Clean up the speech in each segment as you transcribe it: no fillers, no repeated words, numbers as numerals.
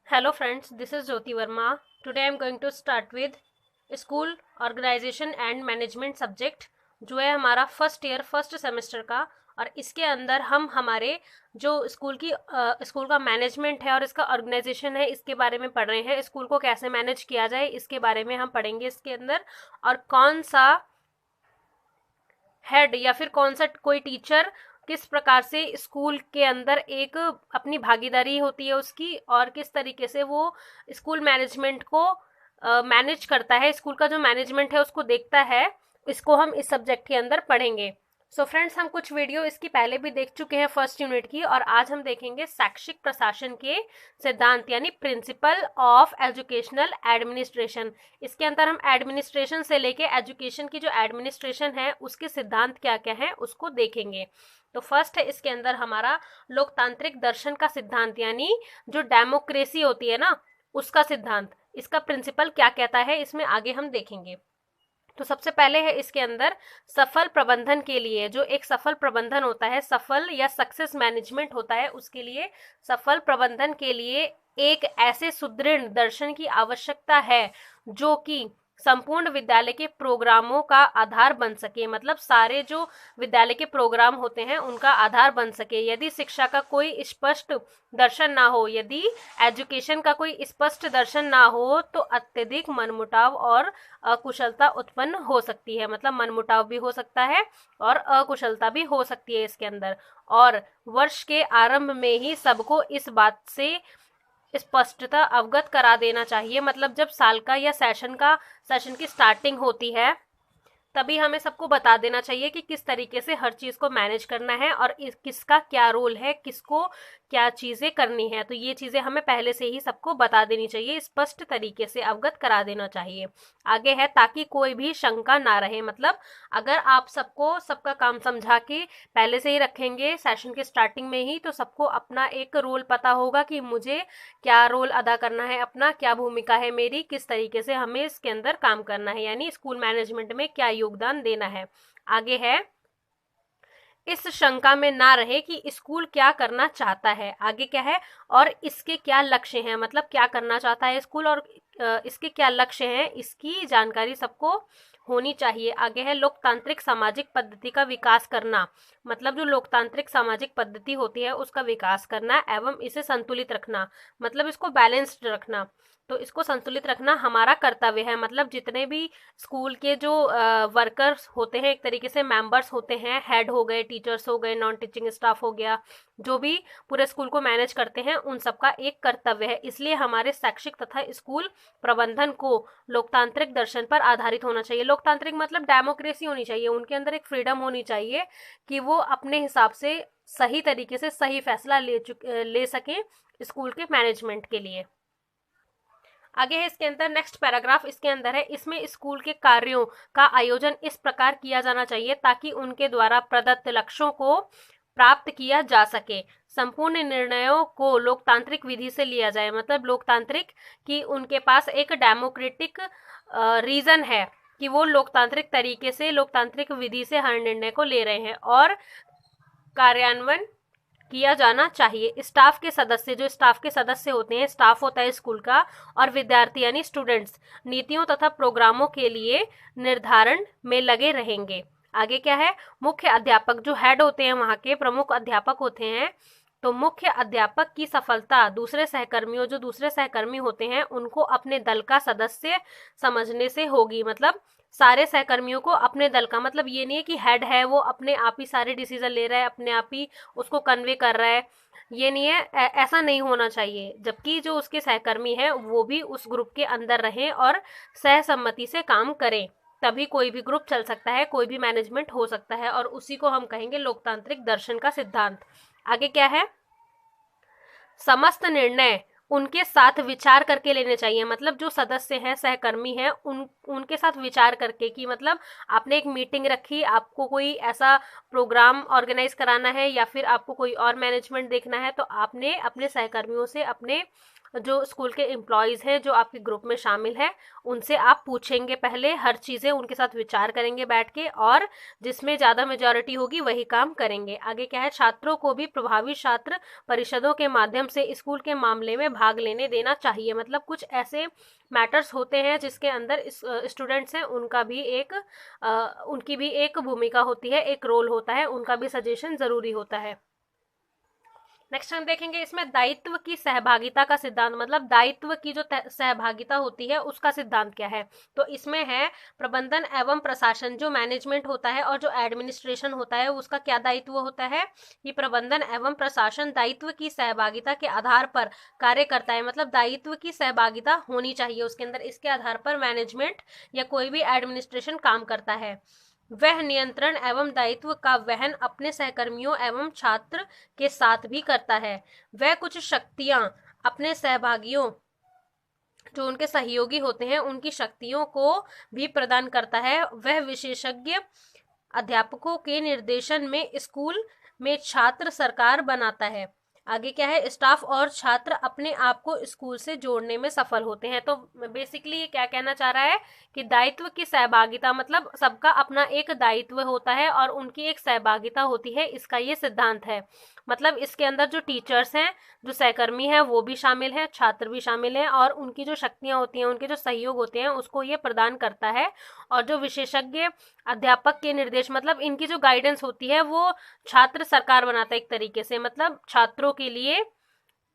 Hello friends, this is Jyoti Verma. Today I am going to start with school organisation and management subject, जो है हमारा first year first semester का। और इसके अंदर हम हमारे जो स्कूल का मैनेजमेंट है और इसका ऑर्गेनाइजेशन है, इसके बारे में पढ़ रहे हैं। स्कूल को कैसे मैनेज किया जाए इसके बारे में हम पढ़ेंगे इसके अंदर। और कौन सा हेड या फिर कौन सा कोई टीचर किस प्रकार से स्कूल के अंदर एक अपनी भागीदारी होती है उसकी, और किस तरीके से वो स्कूल मैनेजमेंट को मैनेज करता है, स्कूल का जो मैनेजमेंट है उसको देखता है, इसको हम इस सब्जेक्ट के अंदर पढ़ेंगे। सो फ्रेंड्स, हम कुछ वीडियो इसकी पहले भी देख चुके हैं फर्स्ट यूनिट की, और आज हम देखेंगे शैक्षिक प्रशासन के सिद्धांत यानी प्रिंसिपल ऑफ एजुकेशनल एडमिनिस्ट्रेशन। इसके अंदर हम एडमिनिस्ट्रेशन से लेके एजुकेशन की जो एडमिनिस्ट्रेशन है उसके सिद्धांत क्या क्या है उसको देखेंगे। तो फर्स्ट है इसके अंदर हमारा लोकतांत्रिक दर्शन का सिद्धांत, यानी जो डेमोक्रेसी होती है ना उसका सिद्धांत, इसका प्रिंसिपल क्या कहता है इसमें आगे हम देखेंगे। तो सबसे पहले है इसके अंदर सफल प्रबंधन के लिए, जो एक सफल प्रबंधन होता है, सफल या सक्सेस मैनेजमेंट होता है, उसके लिए सफल प्रबंधन के लिए एक ऐसे सुदृढ़ दर्शन की आवश्यकता है जो कि संपूर्ण विद्यालय के प्रोग्रामों का आधार बन सके। मतलब सारे जो विद्यालय के प्रोग्राम होते हैं उनका आधार बन सके। यदि शिक्षा का कोई स्पष्ट दर्शन ना हो, यदि एजुकेशन का कोई स्पष्ट दर्शन ना हो, तो अत्यधिक मनमुटाव और अकुशलता उत्पन्न हो सकती है। मतलब मनमुटाव भी हो सकता है और अकुशलता भी हो सकती है इसके अंदर। और वर्ष के आरंभ में ही सबको इस बात से स्पष्टता अवगत करा देना चाहिए। मतलब जब साल का या सेशन की स्टार्टिंग होती है तभी हमें सबको बता देना चाहिए कि किस तरीके से हर चीज को मैनेज करना है और किसका क्या रोल है, किसको क्या चीजें करनी है। तो ये चीजें हमें पहले से ही सबको बता देनी चाहिए, स्पष्ट तरीके से अवगत करा देना चाहिए। आगे है ताकि कोई भी शंका ना रहे। मतलब अगर आप सबको सबका काम समझा के पहले से ही रखेंगे सेशन के स्टार्टिंग में ही, तो सबको अपना एक रोल पता होगा कि मुझे क्या रोल अदा करना है, अपना क्या भूमिका है मेरी, किस तरीके से हमें इसके अंदर काम करना है, यानी स्कूल मैनेजमेंट में क्या योगदान देना है। आगे है इस शंका में ना रहे कि स्कूल क्या करना चाहता है। आगे क्या है, और इसके क्या लक्ष्य हैं, मतलब क्या करना चाहता है स्कूल और इसके क्या लक्ष्य हैं, इसकी जानकारी सबको होनी चाहिए। आगे है लोकतांत्रिक सामाजिक पद्धति का विकास करना। मतलब जो लोकतांत्रिक सामाजिक पद्धति होती है उसका विकास करना एवं इसे संतुलित रखना, मतलब इसको बैलेंस्ड रखना। तो इसको संतुलित रखना हमारा कर्तव्य है। मतलब जितने भी स्कूल के जो वर्कर्स होते हैं, एक तरीके से मेंबर्स होते हैं, हेड हो गए, टीचर्स हो गए, नॉन टीचिंग स्टाफ हो गया, जो भी पूरे स्कूल को मैनेज करते हैं, उन सबका एक कर्तव्य है। इसलिए हमारे शैक्षिक तथा स्कूल प्रबंधन को लोकतांत्रिक दर्शन पर आधारित होना चाहिए। लोकतांत्रिक मतलब डेमोक्रेसी होनी चाहिए, उनके अंदर एक फ्रीडम होनी चाहिए कि वो अपने हिसाब से सही तरीके से सही फैसला ले सकें स्कूल के मैनेजमेंट के लिए। आगे है इसके अंदर नेक्स्ट पैराग्राफ इसके अंदर है, इसमें स्कूल के कार्यों का आयोजन इस प्रकार किया जाना चाहिए ताकि उनके द्वारा प्रदत्त लक्ष्यों को प्राप्त किया जा सके। संपूर्ण निर्णयों को लोकतांत्रिक विधि से लिया जाए। मतलब लोकतांत्रिक कि उनके पास एक डेमोक्रेटिक रीजन है कि वो लोकतांत्रिक तरीके से, लोकतांत्रिक विधि से हर निर्णय को ले रहे हैं, और कार्यान्वयन किया जाना चाहिए। स्टाफ के सदस्य, जो स्टाफ के सदस्य होते हैं, स्टाफ होता है स्कूल का, और विद्यार्थी यानी स्टूडेंट्स नीतियों तथा प्रोग्रामों के लिए निर्धारण में लगे रहेंगे। आगे क्या है, मुख्य अध्यापक जो हेड होते हैं, वहां के प्रमुख अध्यापक होते हैं, तो मुख्य अध्यापक की सफलता दूसरे सहकर्मियों, जो दूसरे सहकर्मी होते हैं, उनको अपने दल का सदस्य समझने से होगी। मतलब सारे सहकर्मियों को अपने दल का, मतलब ये नहीं है कि हेड है वो अपने आप ही सारे डिसीजन ले रहा है, अपने आप ही उसको कन्वे कर रहा है, ये नहीं है, ऐसा नहीं होना चाहिए। जबकि जो उसके सहकर्मी है वो भी उस ग्रुप के अंदर रहें और सहसम्मति से काम करें, तभी कोई भी ग्रुप चल सकता है, कोई भी मैनेजमेंट हो सकता है, और उसी को हम कहेंगे लोकतांत्रिक दर्शन का सिद्धांत। आगे क्या है, समस्त निर्णय उनके साथ विचार करके लेने चाहिए। मतलब जो सदस्य हैं, सहकर्मी हैं, उनके साथ विचार करके, कि मतलब आपने एक मीटिंग रखी, आपको कोई ऐसा प्रोग्राम ऑर्गेनाइज कराना है या फिर आपको कोई और मैनेजमेंट देखना है, तो आपने अपने सहकर्मियों से, अपने जो स्कूल के एम्प्लॉयज़ हैं जो आपके ग्रुप में शामिल है, उनसे आप पूछेंगे, पहले हर चीज़ें उनके साथ विचार करेंगे बैठ के, और जिसमें ज़्यादा मेजॉरिटी होगी वही काम करेंगे। आगे क्या है, छात्रों को भी प्रभावी छात्र परिषदों के माध्यम से स्कूल के मामले में भाग लेने देना चाहिए। मतलब कुछ ऐसे मैटर्स होते हैं जिसके अंदर स्टूडेंट्स हैं उनकी भी एक भूमिका होती है, एक रोल होता है, उनका भी सजेशन ज़रूरी होता है। नेक्स्ट हम देखेंगे इसमें दायित्व की सहभागिता का सिद्धांत, मतलब दायित्व की जो सहभागिता होती है उसका सिद्धांत क्या है। तो इसमें है प्रबंधन एवं प्रशासन, जो मैनेजमेंट होता है और जो एडमिनिस्ट्रेशन होता है उसका क्या दायित्व होता है कि प्रबंधन एवं प्रशासन दायित्व की सहभागिता के आधार पर कार्य करता है। मतलब दायित्व की सहभागिता होनी चाहिए उसके अंदर, इसके आधार पर मैनेजमेंट या कोई भी एडमिनिस्ट्रेशन काम करता है। वह नियंत्रण एवं दायित्व का वहन अपने सहकर्मियों एवं छात्र के साथ भी करता है। वह कुछ शक्तियां अपने सहभागियों, जो उनके सहयोगी होते हैं, उनकी शक्तियों को भी प्रदान करता है। वह विशेषज्ञ अध्यापकों के निर्देशन में स्कूल में छात्र सरकार बनाता है। आगे क्या है, स्टाफ और छात्र अपने आप को स्कूल से जोड़ने में सफल होते हैं। तो बेसिकली ये क्या कहना चाह रहा है कि दायित्व की सहभागिता, मतलब सबका अपना एक दायित्व होता है और उनकी एक सहभागिता होती है, इसका ये सिद्धांत है। मतलब इसके अंदर जो टीचर्स हैं, जो सहकर्मी हैं, वो भी शामिल हैं, छात्र भी शामिल हैं, और उनकी जो शक्तियां होती हैं, उनके जो सहयोग होते हैं, उसको ये प्रदान करता है। और जो विशेषज्ञ अध्यापक के निर्देश, मतलब इनकी जो गाइडेंस होती है वो छात्र सरकार बनाता है एक तरीके से। मतलब छात्रों के लिए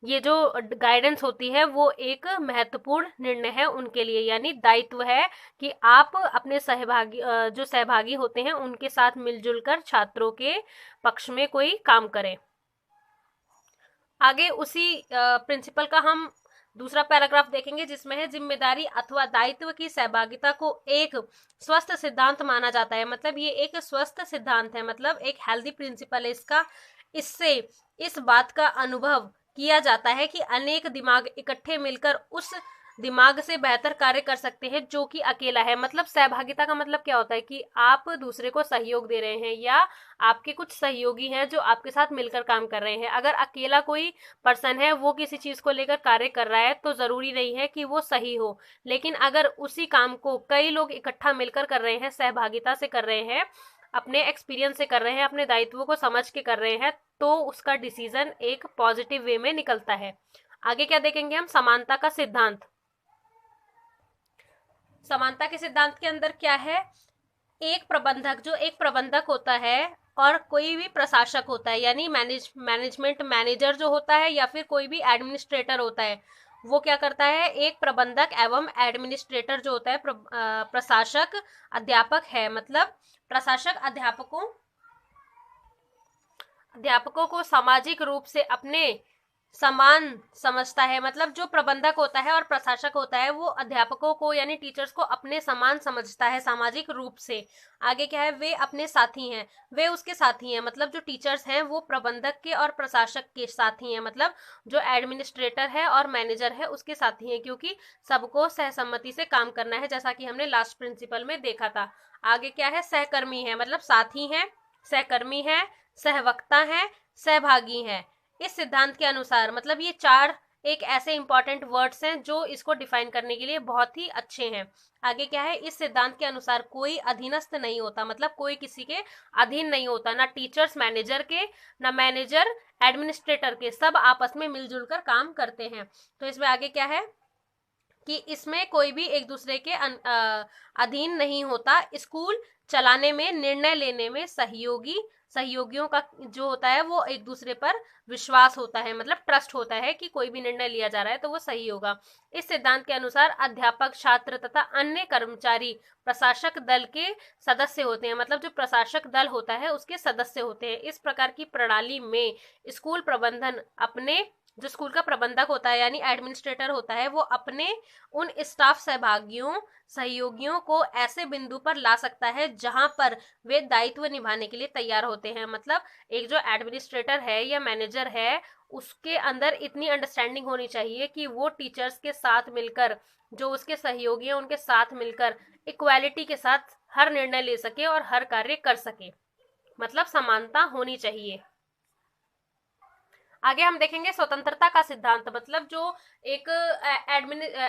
ये जो गाइडेंस होती है वो एक महत्वपूर्ण निर्णय है उनके लिए, यानी दायित्व है कि आप अपने जो सहभागी होते हैं उनके साथ मिलजुल कर छात्रों के पक्ष में कोई काम करें। आगे उसी प्रिंसिपल का हम दूसरा पैराग्राफ देखेंगे जिसमें है जिम्मेदारी अथवा दायित्व की सहभागिता को एक स्वस्थ सिद्धांत माना जाता है। मतलब ये एक स्वस्थ सिद्धांत है, मतलब एक हेल्दी प्रिंसिपल है इसका। इससे इस बात का अनुभव किया जाता है कि अनेक दिमाग इकट्ठे मिलकर उस दिमाग से बेहतर कार्य कर सकते हैं जो कि अकेला है। मतलब सहभागिता का मतलब क्या होता है कि आप दूसरे को सहयोग दे रहे हैं, या आपके कुछ सहयोगी हैं जो आपके साथ मिलकर काम कर रहे हैं। अगर अकेला कोई पर्सन है, वो किसी चीज को लेकर कार्य कर रहा है, तो जरूरी नहीं है कि वो सही हो। लेकिन अगर उसी काम को कई लोग इकट्ठा मिलकर कर रहे हैं, सहभागिता से कर रहे हैं, अपने एक्सपीरियंस से कर रहे हैं, अपने दायित्वों को समझ के कर रहे हैं, तो उसका डिसीजन एक पॉजिटिव वे में निकलता है। आगे क्या देखेंगे हम, समानता का सिद्धांत। समानता के सिद्धांत के अंदर क्या है, एक प्रबंधक होता है और कोई भी प्रशासक होता है, यानी मैनेजमेंट मैनेजर जो होता है या फिर कोई भी एडमिनिस्ट्रेटर होता है, वो क्या करता है, एक प्रबंधक एवं एडमिनिस्ट्रेटर जो होता है प्रशासक अध्यापक है। मतलब प्रशासक अध्यापकों को सामाजिक रूप से अपने समान समझता है। मतलब जो प्रबंधक होता है और प्रशासक होता है वो अध्यापकों को यानी टीचर्स को अपने समान समझता है सामाजिक रूप से। आगे क्या है, वे अपने साथी हैं, वे उसके साथी हैं। मतलब जो टीचर्स हैं वो प्रबंधक के और प्रशासक के साथी हैं, मतलब जो एडमिनिस्ट्रेटर है और मैनेजर है उसके साथी हैं, क्योंकि सबको सहसम्मति से काम करना है, जैसा कि हमने लास्ट प्रिंसिपल में देखा था। आगे क्या है, सहकर्मी है, मतलब साथी हैं, सहकर्मी है, सहवक्ता है, सहभागी है। इस सिद्धांत के अनुसार, मतलब ये चार एक ऐसे इंपॉर्टेंट वर्ड्स हैं जो इसको डिफाइन करने के लिए बहुत ही अच्छे हैं। आगे क्या है, इस सिद्धांत के अनुसार कोई अधीनस्थ नहीं होता, मतलब कोई किसी के अधीन नहीं होता, ना टीचर्स मैनेजर के, ना मैनेजर एडमिनिस्ट्रेटर के, सब आपस में मिलजुल कर काम करते हैं। तो इसमें आगे क्या है कि इसमें कोई भी एक दूसरे के अधीन नहीं होता। स्कूल चलाने में, निर्णय लेने में सहयोगियों का जो होता है वो एक दूसरे पर विश्वास होता है, मतलब ट्रस्ट होता है कि कोई भी निर्णय लिया जा रहा है तो वो सही होगा। इस सिद्धांत के अनुसार अध्यापक, छात्र तथा अन्य कर्मचारी प्रशासक दल के सदस्य होते हैं, मतलब जो प्रशासक दल होता है उसके सदस्य होते हैं। इस प्रकार की प्रणाली में स्कूल प्रबंधन अपने, जो स्कूल का प्रबंधक होता है यानी एडमिनिस्ट्रेटर होता है, वो अपने उन स्टाफ सहयोगियों को ऐसे बिंदु पर ला सकता है जहां पर वे दायित्व निभाने के लिए तैयार होते हैं। मतलब एक जो एडमिनिस्ट्रेटर है या मैनेजर है उसके अंदर इतनी अंडरस्टैंडिंग होनी चाहिए कि वो टीचर्स के साथ मिलकर, जो उसके सहयोगी हैं उनके साथ मिलकर इक्वालिटी के साथ हर निर्णय ले सके और हर कार्य कर सके। मतलब समानता होनी चाहिए। आगे हम देखेंगे स्वतंत्रता का सिद्धांत, मतलब जो एक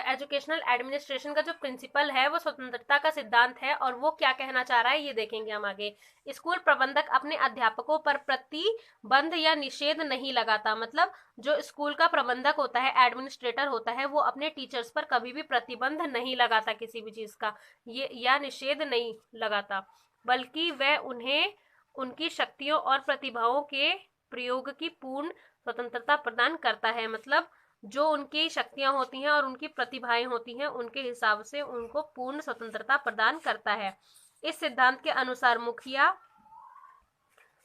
एजुकेशनल एडमिनिस्ट्रेशन का जो प्रिंसिपल है वो स्वतंत्रता का सिद्धांत है, और वो क्या कहना चाह रहा है ये देखेंगे हम आगे। स्कूल प्रबंधक अपने अध्यापकों पर प्रतिबंध या निषेध नहीं लगाता, मतलब जो स्कूल का प्रबंधक होता है, एडमिनिस्ट्रेटर होता है, वो अपने टीचर्स पर कभी भी प्रतिबंध नहीं लगाता किसी भी चीज का, ये या निषेध नहीं लगाता, बल्कि वह उन्हें उनकी शक्तियों और प्रतिभाओं के प्रयोग की पूर्ण स्वतंत्रता प्रदान करता है। मतलब जो उनकी शक्तियां होती हैं और उनकी प्रतिभाएं होती हैं, उनके हिसाब से उनको पूर्ण स्वतंत्रता प्रदान करता है। इस सिद्धांत के अनुसार मुखिया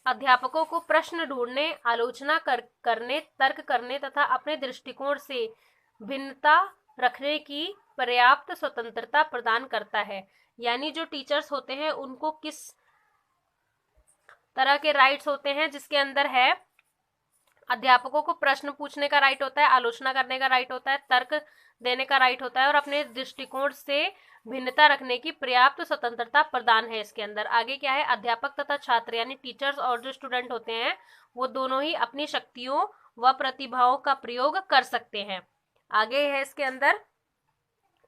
अध्यापकों को प्रश्न ढूंढने, आलोचना करने, तर्क करने तथा अपने दृष्टिकोण से भिन्नता रखने की पर्याप्त स्वतंत्रता प्रदान करता है। यानी जो टीचर्स होते हैं उनको किस तरह के राइट्स होते हैं, जिसके अंदर है अध्यापकों को प्रश्न पूछने का राइट होता है, आलोचना करने का राइट होता है, तर्क देने का राइट होता है, और अपने दृष्टिकोण से भिन्नता रखने की पर्याप्त स्वतंत्रता प्रदान है इसके अंदर। आगे क्या है, अध्यापक तथा छात्र यानी टीचर्स और जो स्टूडेंट होते हैं वो दोनों ही अपनी शक्तियों व प्रतिभाओं का प्रयोग कर सकते हैं। आगे है इसके अंदर,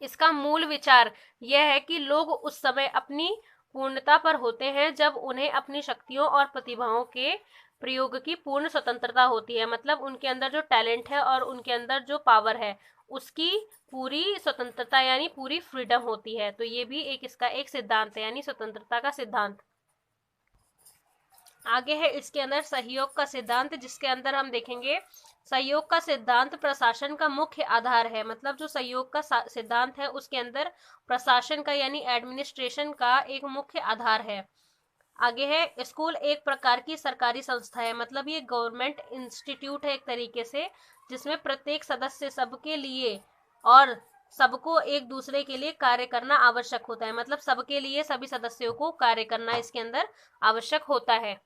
इसका मूल विचार यह है कि लोग उस समय अपनी पूर्णता पर होते हैं जब उन्हें अपनी शक्तियों और प्रतिभाओं के प्रयोग की पूर्ण स्वतंत्रता होती है। मतलब उनके अंदर जो टैलेंट है और उनके अंदर जो पावर है उसकी पूरी स्वतंत्रता यानी पूरी फ्रीडम होती है। तो ये भी एक इसका एक सिद्धांत है, यानी स्वतंत्रता का सिद्धांत। आगे है इसके अंदर सहयोग का सिद्धांत, जिसके अंदर हम देखेंगे सहयोग का सिद्धांत प्रशासन का मुख्य आधार है। मतलब जो सहयोग का सिद्धांत है उसके अंदर प्रशासन का यानी एडमिनिस्ट्रेशन का एक मुख्य आधार है। आगे है, स्कूल एक प्रकार की सरकारी संस्था है, मतलब ये गवर्नमेंट इंस्टीट्यूट है एक तरीके से, जिसमें प्रत्येक सदस्य सबके लिए और सबको एक दूसरे के लिए कार्य करना आवश्यक होता है। मतलब सबके लिए सभी सदस्यों को कार्य करना इसके अंदर आवश्यक होता है।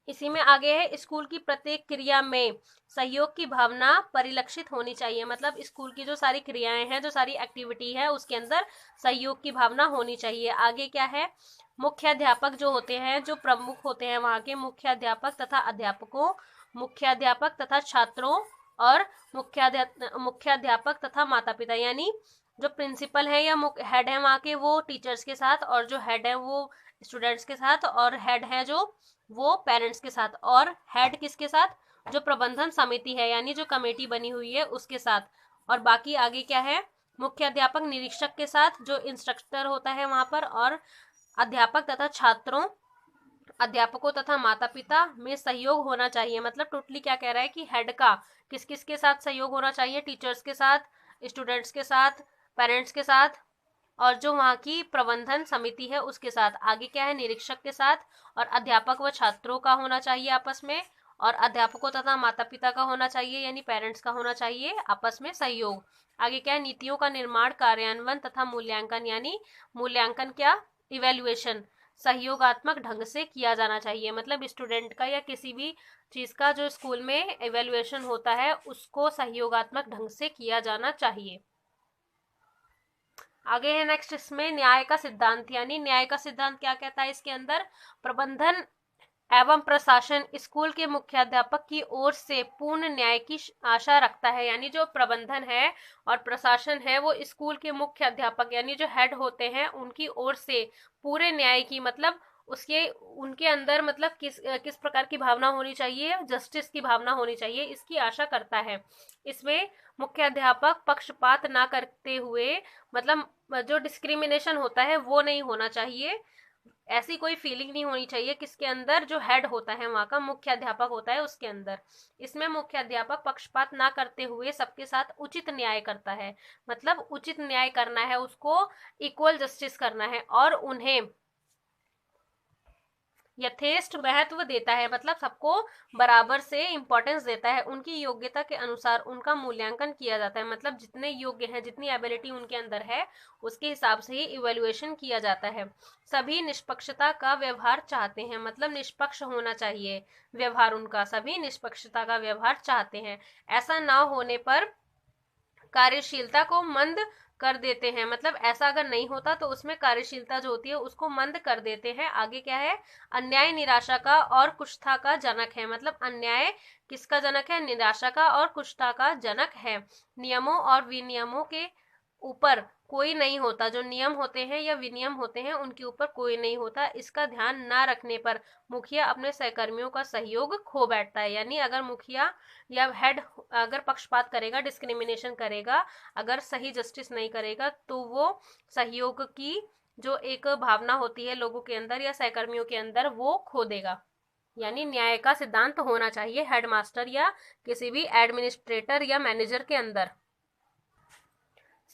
इसी में आगे है, स्कूल की प्रत्येक क्रिया में सहयोग की भावना परिलक्षित होनी चाहिए। मतलब स्कूल की जो सारी क्रियाएं हैं, जो सारी एक्टिविटी है, उसके अंदर सहयोग की भावना होनी चाहिए। आगे क्या है, मुख्याध्यापक जो होते हैं, जो प्रमुख होते हैं वहाँ के मुख्याध्यापक तथा अध्यापकों, मुख्याध्यापक तथा छात्रों और मुख्याध्यापक तथा माता पिता, यानी जो प्रिंसिपल है या हेड है वहाँ के, वो टीचर्स के साथ, और जो हेड है वो स्टूडेंट्स के साथ, और हेड है जो वो पेरेंट्स के साथ, और हेड किसके साथ, जो प्रबंधन समिति है यानी जो कमेटी बनी हुई है उसके साथ। और बाकी आगे क्या है, मुख्याध्यापक निरीक्षक के साथ, जो इंस्ट्रक्टर होता है वहां पर, और अध्यापक तथा छात्रों, अध्यापकों तथा माता पिता में सहयोग होना चाहिए। मतलब टोटली क्या कह रहा है कि हेड का किस किस के साथ सहयोग होना चाहिए, टीचर्स के साथ, स्टूडेंट्स के साथ, पेरेंट्स के साथ, और जो वहाँ की प्रबंधन समिति है उसके साथ। आगे क्या है, निरीक्षक के साथ, और अध्यापक व छात्रों का होना चाहिए आपस में, और अध्यापकों तथा माता पिता का होना चाहिए यानी पेरेंट्स का होना चाहिए आपस में सहयोग। आगे क्या है, नीतियों का निर्माण, कार्यान्वयन तथा मूल्यांकन, यानी मूल्यांकन क्या, इवेल्युएशन सहयोगात्मक ढंग से किया जाना चाहिए। मतलब स्टूडेंट का या किसी भी चीज का जो स्कूल में इवेल्युएशन होता है उसको सहयोगात्मक ढंग से किया जाना चाहिए। आगे है नेक्स्ट, इसमें न्याय का सिद्धांत, यानी न्याय का सिद्धांत क्या कहता है, इसके अंदर प्रबंधन एवं प्रशासन स्कूल के मुख्याध्यापक की ओर से पूर्ण न्याय की आशा रखता है। यानी जो प्रबंधन है और प्रशासन है वो स्कूल के मुख्य अध्यापक यानी जो हेड होते हैं उनकी ओर से पूरे न्याय की, मतलब उसके उनके अंदर मतलब किस प्रकार की भावना होनी चाहिए, जस्टिस की भावना होनी चाहिए, इसकी आशा करता है। इसमें मुख्याध्यापक पक्षपात ना करते हुए, मतलब जो डिस्क्रिमिनेशन होता है वो नहीं होना चाहिए, ऐसी कोई फीलिंग नहीं होनी चाहिए किसके अंदर, जो हेड होता है वहां का मुख्याध्यापक होता है उसके अंदर। इसमें मुख्याध्यापक पक्षपात ना करते हुए सबके साथ उचित न्याय करता है। मतलब उचित न्याय करना है, उसको इक्वल जस्टिस करना है, और उन्हें यथेष्ट महत्व देता है। मतलब सबको बराबर से इंपॉर्टेंस देता है, उनकी योग्यता के अनुसार उनका मूल्यांकन किया जाता है। मतलब जितने योग्य हैं, जितनी एबिलिटी उनके अंदर है उसके हिसाब से ही इवेल्युएशन किया जाता है। सभी निष्पक्षता का व्यवहार चाहते हैं, मतलब निष्पक्ष होना चाहिए व्यवहार उनका, सभी निष्पक्षता का व्यवहार चाहते हैं। ऐसा ना होने पर कार्यशीलता को मंद कर देते हैं, मतलब ऐसा अगर नहीं होता तो उसमें कार्यशीलता जो होती है उसको मंद कर देते हैं। आगे क्या है, अन्याय निराशा का और कुष्ठा का जनक है, मतलब अन्याय किसका जनक है, निराशा का और कुष्ठा का जनक है। नियमों और विनियमों के ऊपर कोई नहीं होता, जो नियम होते हैं या विनियम होते हैं उनके ऊपर कोई नहीं होता, इसका ध्यान ना रखने पर मुखिया अपने सहकर्मियों का सहयोग खो बैठता है। यानी अगर मुखिया या हेड अगर पक्षपात करेगा, डिस्क्रिमिनेशन करेगा, अगर सही जस्टिस नहीं करेगा, तो वो सहयोग की जो एक भावना होती है लोगों के अंदर या सहकर्मियों के अंदर, वो खो देगा। यानी न्याय का सिद्धांत होना चाहिए हेडमास्टर या किसी भी एडमिनिस्ट्रेटर या मैनेजर के अंदर।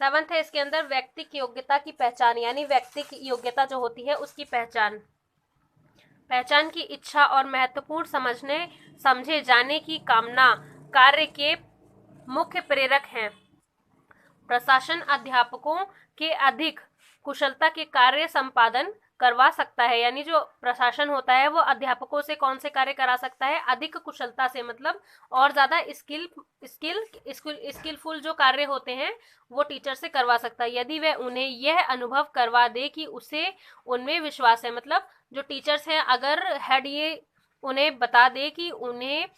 7th है इसके अंदर व्यक्ति की योग्यता की पहचान, यानी व्यक्ति की योग्यता जो होती है उसकी पहचान। पहचान की इच्छा और महत्वपूर्ण समझने समझे जाने की कामना कार्य के मुख्य प्रेरक हैं। प्रशासन अध्यापकों के अधिक कुशलता के कार्य संपादन करवा सकता है, यानी जो प्रशासन होता है वो अध्यापकों से कौन से कार्य करा सकता है, अधिक कुशलता से, मतलब और ज्यादा स्किलफुल जो कार्य होते हैं वो टीचर से करवा सकता है, यदि वह उन्हें यह अनुभव करवा दे कि उसे उनमें विश्वास है। मतलब जो टीचर्स हैं, अगर हेड ये उन्हें बता दे कि उन्हें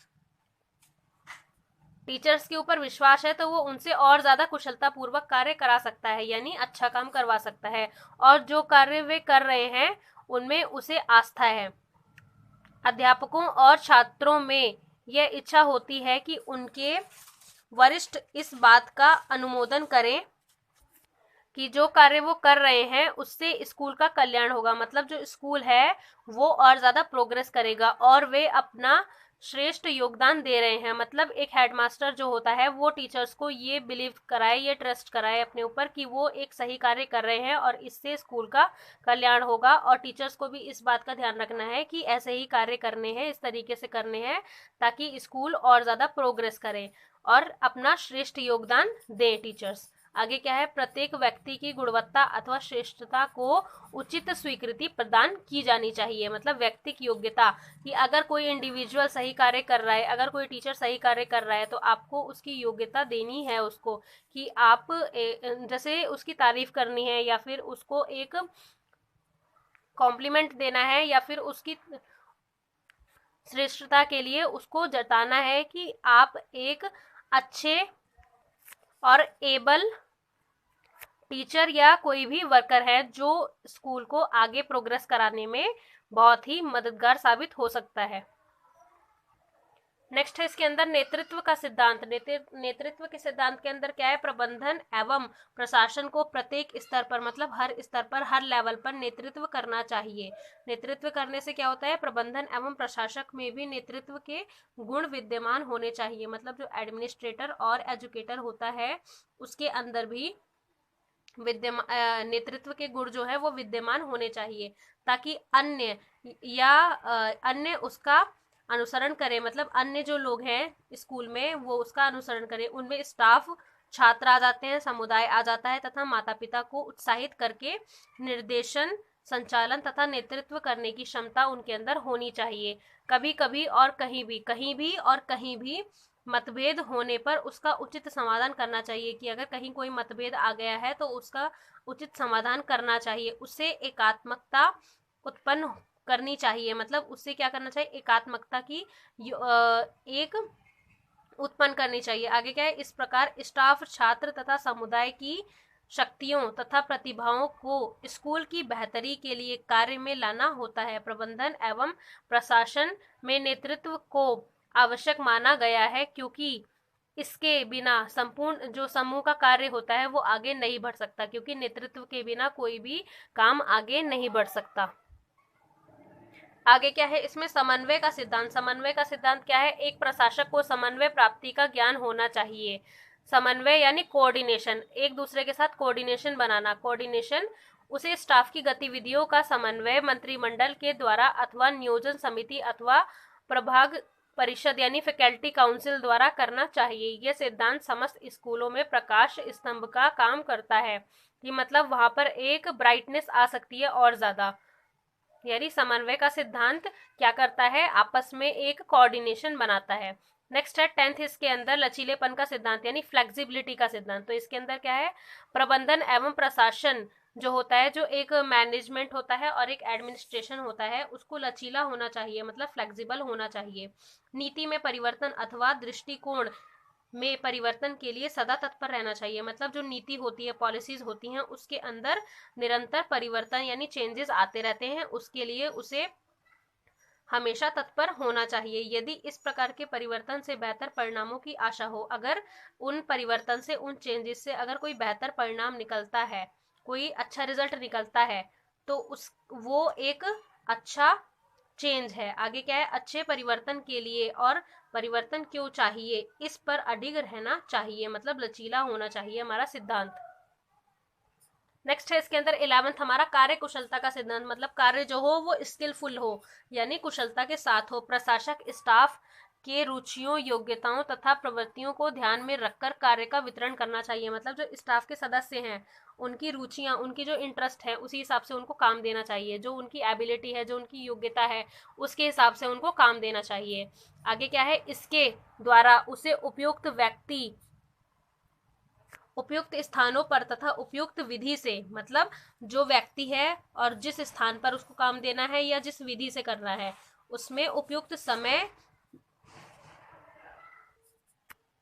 टीचर्स के ऊपर विश्वास है, तो वो उनसे और ज्यादा कुशलता पूर्वक कार्य करा सकता है, यानी अच्छा काम करवा सकता है, और जो कार्य वे कर रहे हैं उनमें उसे आस्था है। अध्यापकों और छात्रों में यह इच्छा होती है कि उनके वरिष्ठ इस बात का अनुमोदन करें कि जो कार्य वो कर रहे हैं उससे स्कूल का कल्याण होगा, मतलब जो स्कूल है वो और ज्यादा प्रोग्रेस करेगा और वे अपना श्रेष्ठ योगदान दे रहे हैं। मतलब एक हेडमास्टर जो होता है वो टीचर्स को ये बिलीव कराए, ये ट्रस्ट कराए अपने ऊपर कि वो एक सही कार्य कर रहे हैं और इससे स्कूल का कल्याण होगा, और टीचर्स को भी इस बात का ध्यान रखना है कि ऐसे ही कार्य करने हैं, इस तरीके से करने हैं ताकि स्कूल और ज्यादा प्रोग्रेस करे और अपना श्रेष्ठ योगदान दें टीचर्स। आगे क्या है, प्रत्येक व्यक्ति की गुणवत्ता अथवा श्रेष्ठता को उचित स्वीकृति प्रदान की जानी चाहिए। मतलब व्यक्ति की योग्यता, कि अगर कोई इंडिविजुअल सही कार्य कर रहा है, अगर कोई टीचर सही कार्य कर रहा है, तो आपको उसकी योग्यता देनी है उसको, कि आप जैसे उसकी तारीफ करनी है या फिर उसको एक कॉम्प्लीमेंट देना है या फिर उसकी श्रेष्ठता के लिए उसको जताना है कि आप एक अच्छे और एबल टीचर या कोई भी वर्कर है जो स्कूल को आगे प्रोग्रेस कराने में बहुत ही मददगार साबित हो सकता है। नेक्स्ट है इसके अंदर नेतृत्व का सिद्धांत। नेतृत्व के सिद्धांत के अंदर क्या है, प्रबंधन एवं प्रशासन को प्रत्येक स्तर पर, मतलब हर स्तर पर, हर लेवल पर नेतृत्व करना चाहिए। नेतृत्व करने से क्या होता है, प्रबंधन एवं प्रशासक में भी नेतृत्व के गुण विद्यमान होने चाहिए। मतलब जो एडमिनिस्ट्रेटर और एजुकेटर होता है उसके अंदर भी नेतृत्व के गुण जो है वो विद्यमान होने चाहिए, ताकि अन्य उसका अनुसरण करें। मतलब अन्य जो लोग हैं स्कूल में वो उसका अनुसरण करें। उनमें स्टाफ, छात्र आ जाते हैं, समुदाय आ जाता है, तथा माता पिता को उत्साहित करके निर्देशन, संचालन तथा नेतृत्व करने की क्षमता उनके अंदर होनी चाहिए। कभी कभी और कहीं भी मतभेद होने पर उसका उचित समाधान करना चाहिए, कि अगर कहीं कोई मतभेद आ गया है तो उसका उचित समाधान करना चाहिए। उससे एकात्मकता उत्पन्न करनी चाहिए, मतलब उससे क्या करना चाहिए, एकात्मकता की एक उत्पन्न करनी चाहिए। आगे क्या है, इस प्रकार स्टाफ, छात्र तथा समुदाय की शक्तियों तथा प्रतिभाओं को स्कूल की बेहतरी के लिए कार्य में लाना होता है। प्रबंधन एवं प्रशासन में नेतृत्व को आवश्यक माना गया है, क्योंकि इसके बिना संपूर्ण जो समूह का कार्य होता है वो आगे नहीं बढ़ सकता, क्योंकि नेतृत्व के बिना कोई भी काम आगे नहीं बढ़ सकता। आगे क्या है इसमें, समन्वय का सिद्धांत। समन्वय का सिद्धांत क्या है, एक प्रशासक को समन्वय प्राप्ति का ज्ञान होना चाहिए। समन्वय यानी कोऑर्डिनेशन, एक दूसरे के साथ कोऑर्डिनेशन बनाना। कोऑर्डिनेशन उसे स्टाफ की गतिविधियों का समन्वय मंत्रिमंडल के द्वारा अथवा नियोजन समिति अथवा प्रभाग परिषद यानी फैकल्टी काउंसिल द्वारा करना चाहिए। यह सिद्धांत समस्त स्कूलों में प्रकाश स्तंभ का काम करता है, कि मतलब वहां पर एक ब्राइटनेस आ सकती है और ज्यादा। यानी समन्वय का सिद्धांत क्या करता है, आपस में एक कोऑर्डिनेशन बनाता है। नेक्स्ट है 10th इसके अंदर लचीलेपन का सिद्धांत यानी फ्लेक्सिबिलिटी का सिद्धांत। तो इसके अंदर क्या है, प्रबंधन एवं प्रशासन जो होता है, जो एक मैनेजमेंट होता है और एक एडमिनिस्ट्रेशन होता है, उसको लचीला होना चाहिए, मतलब फ्लेक्सिबल होना चाहिए। नीति में परिवर्तन अथवा दृष्टिकोण में परिवर्तन के लिए सदा तत्पर रहना चाहिए, मतलब जो नीति होती है, पॉलिसीज होती हैं, उसके अंदर निरंतर परिवर्तन यानी चेंजेस आते रहते हैं, उसके लिए उसे हमेशा तत्पर होना चाहिए। यदि इस प्रकार के परिवर्तन से बेहतर परिणामों की आशा हो, अगर उन परिवर्तन से, उन चेंजेस से अगर कोई बेहतर परिणाम निकलता है, कोई अच्छा रिजल्ट निकलता है, तो उस वो एक अच्छा चेंज है। आगे क्या है, अच्छे परिवर्तन के लिए और परिवर्तन क्यों चाहिए, इस पर अडिग रहना चाहिए, मतलब लचीला होना चाहिए हमारा सिद्धांत। नेक्स्ट है इसके अंदर 11th हमारा कार्य कुशलता का सिद्धांत, मतलब कार्य जो हो वो स्किलफुल हो यानी कुशलता के साथ हो। प्रशासक स्टाफ के रुचियों, योग्यताओं तथा प्रवृत्तियों को ध्यान में रखकर कार्य का वितरण करना चाहिए, मतलब जो स्टाफ के सदस्य हैं उनकी रुचियां, उनकी जो इंटरेस्ट है उसी हिसाब से उनको काम देना चाहिए, जो उनकी एबिलिटी है, जो उनकी योग्यता है उसके हिसाब से उनको काम देना चाहिए। आगे क्या है, इसके द्वारा उसे उपयुक्त व्यक्ति, उपयुक्त स्थानों पर तथा उपयुक्त विधि से, मतलब जो व्यक्ति है और जिस स्थान पर उसको काम देना है या जिस विधि से करना है उसमें उपयुक्त समय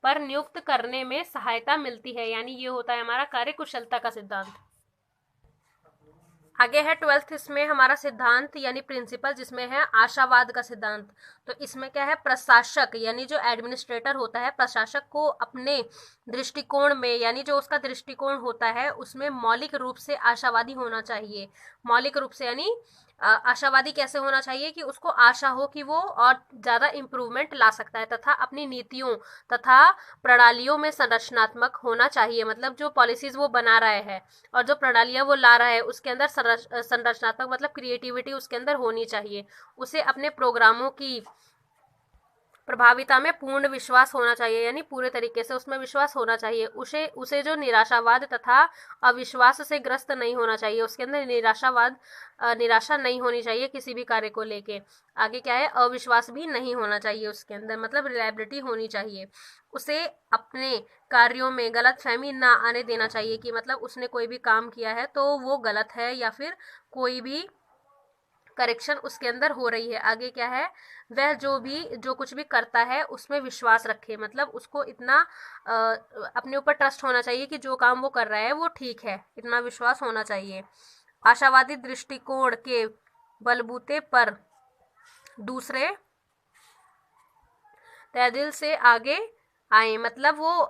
पर नियुक्त करने में सहायता मिलती है, यानी ये होता है हमारा कार्य कुशलता का सिद्धांत। आगे है 12th इसमें हमारा सिद्धांत यानी प्रिंसिपल, जिसमें है आशावाद का सिद्धांत। तो इसमें क्या है, प्रशासक यानी जो एडमिनिस्ट्रेटर होता है, प्रशासक को अपने दृष्टिकोण में यानी जो उसका दृष्टिकोण होता है उसमें मौलिक रूप से आशावादी होना चाहिए। मौलिक रूप से यानी आशावादी कैसे होना चाहिए कि उसको आशा हो कि वो और ज़्यादा इम्प्रूवमेंट ला सकता है, तथा अपनी नीतियों तथा प्रणालियों में संरचनात्मक होना चाहिए, मतलब जो पॉलिसीज वो बना रहा है और जो प्रणालियां वो ला रहा है उसके अंदर संरचनात्मक मतलब क्रिएटिविटी उसके अंदर होनी चाहिए। उसे अपने प्रोग्रामों की प्रभाविता में पूर्ण विश्वास होना चाहिए, यानी पूरे तरीके से उसमें विश्वास होना चाहिए। उसे जो निराशावाद तथा अविश्वास से ग्रस्त नहीं होना चाहिए, उसके अंदर निराशा नहीं होनी चाहिए किसी भी कार्य को लेके। आगे क्या है, अविश्वास भी नहीं होना चाहिए उसके अंदर, मतलब रिलायबिलिटी होनी चाहिए। उसे अपने कार्यों में गलतफहमी ना आने देना चाहिए कि मतलब उसने कोई भी काम किया है तो वो गलत है या फिर कोई भी करेक्शन उसके अंदर हो रही है। आगे क्या है, वह जो कुछ भी करता है उसमें विश्वास रखे, मतलब उसको इतना अपने ऊपर ट्रस्ट होना चाहिए कि जो काम वो कर रहा है वो ठीक है, इतना विश्वास होना चाहिए। आशावादी दृष्टिकोण के बलबूते पर दूसरे तहदिल से आगे आए, मतलब वो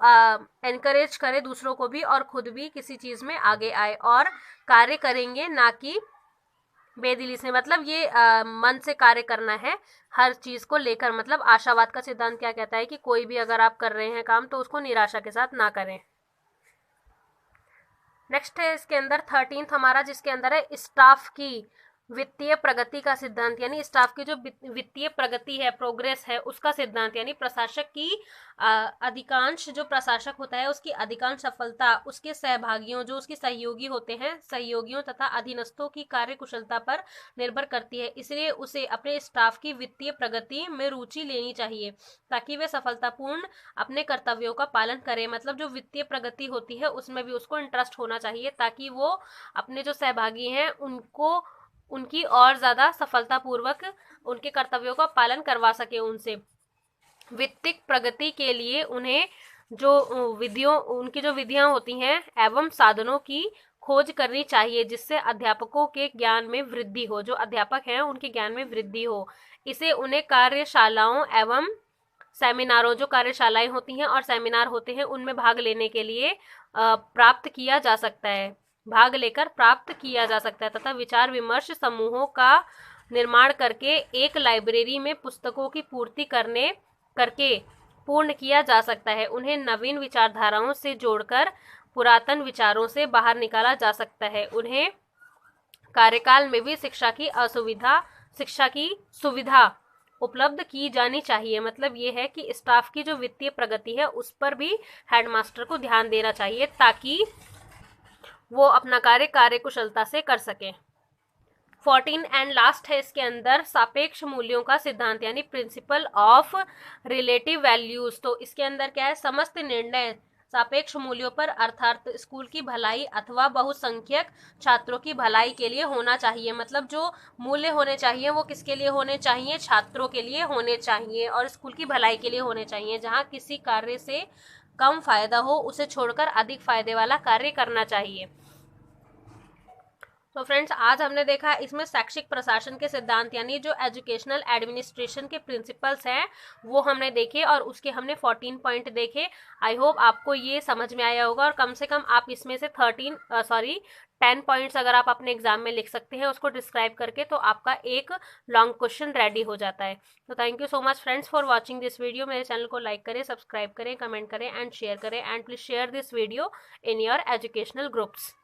एनकरेज करे दूसरों को भी और खुद भी किसी चीज में आगे आए और कार्य करेंगे ना कि बेदिली से, मतलब ये मन से कार्य करना है हर चीज को लेकर। मतलब आशावाद का सिद्धांत क्या कहता है कि कोई भी अगर आप कर रहे हैं काम तो उसको निराशा के साथ ना करें। नेक्स्ट है इसके अंदर 13th हमारा, जिसके अंदर है स्टाफ की वित्तीय प्रगति का सिद्धांत, यानी स्टाफ की जो वित्तीय प्रगति है, प्रोग्रेस है, उसका सिद्धांत, यानी प्रशासक की अधिकांश, जो प्रशासक होता है उसकी अधिकांश सफलता उसके सहभागियों, जो उसके सहयोगी होते हैं, सहयोगियों तथा अधीनस्थों की कार्य कुशलता पर निर्भर करती है। इसलिए उसे अपने स्टाफ की वित्तीय प्रगति में रुचि लेनी चाहिए ताकि वे सफलतापूर्ण अपने कर्तव्यों का पालन करें, मतलब जो वित्तीय प्रगति होती है उसमें भी उसको इंटरेस्ट होना चाहिए ताकि वो अपने जो सहभागी हैं उनको उनकी और ज्यादा सफलतापूर्वक उनके कर्तव्यों का पालन करवा सके उनसे। वित्तीय प्रगति के लिए उन्हें उनकी जो विधियां होती हैं एवं साधनों की खोज करनी चाहिए जिससे अध्यापकों के ज्ञान में वृद्धि हो, जो अध्यापक हैं उनके ज्ञान में वृद्धि हो। इसे उन्हें कार्यशालाओं एवं सेमिनारों, जो कार्यशालाएं होती हैं और सेमिनार होते हैं उनमें भाग लेने के लिए प्राप्त किया जा सकता है, भाग लेकर प्राप्त किया जा सकता है, तथा विचार विमर्श समूहों का निर्माण करके एक लाइब्रेरी में पुस्तकों की पूर्ति करके पूर्ण किया जा सकता है। उन्हें नवीन विचारधाराओं से जोड़कर पुरातन विचारों से बाहर निकाला जा सकता है। उन्हें कार्यकाल में भी शिक्षा की सुविधा उपलब्ध की जानी चाहिए। मतलब ये है कि स्टाफ की जो वित्तीय प्रगति है उस पर भी हेडमास्टर को ध्यान देना चाहिए ताकि वो अपना कार्य कुशलता से कर सके। 14 एंड लास्ट है इसके अंदर सापेक्ष मूल्यों का सिद्धांत यानी प्रिंसिपल ऑफ रिलेटिव वैल्यूज। तो इसके अंदर क्या है, समस्त निर्णय सापेक्ष मूल्यों पर अर्थात स्कूल की भलाई अथवा बहुसंख्यक छात्रों की भलाई के लिए होना चाहिए। मतलब जो मूल्य होने चाहिए वो किसके लिए होने चाहिए, छात्रों के लिए होने चाहिए और स्कूल की भलाई के लिए होने चाहिए। जहाँ किसी कार्य से कम फायदा हो उसे छोड़कर अधिक फायदे वाला कार्य करना चाहिए। तो फ्रेंड्स आज हमने देखा इसमें शैक्षिक प्रशासन के सिद्धांत यानी जो एजुकेशनल एडमिनिस्ट्रेशन के प्रिंसिपल्स हैं वो हमने देखे और उसके हमने 14 पॉइंट देखे। आई होप आपको ये समझ में आया होगा और कम से कम आप इसमें से 10 पॉइंट्स अगर आप अपने एग्जाम में लिख सकते हैं उसको डिस्क्राइब करके, तो आपका एक लॉन्ग क्वेश्चन रेडी हो जाता है। तो thank you so much friends for watching this video. मेरे चैनल को लाइक करें, सब्सक्राइब करें, कमेंट करें एंड शेयर करें and please share this video in your educational groups.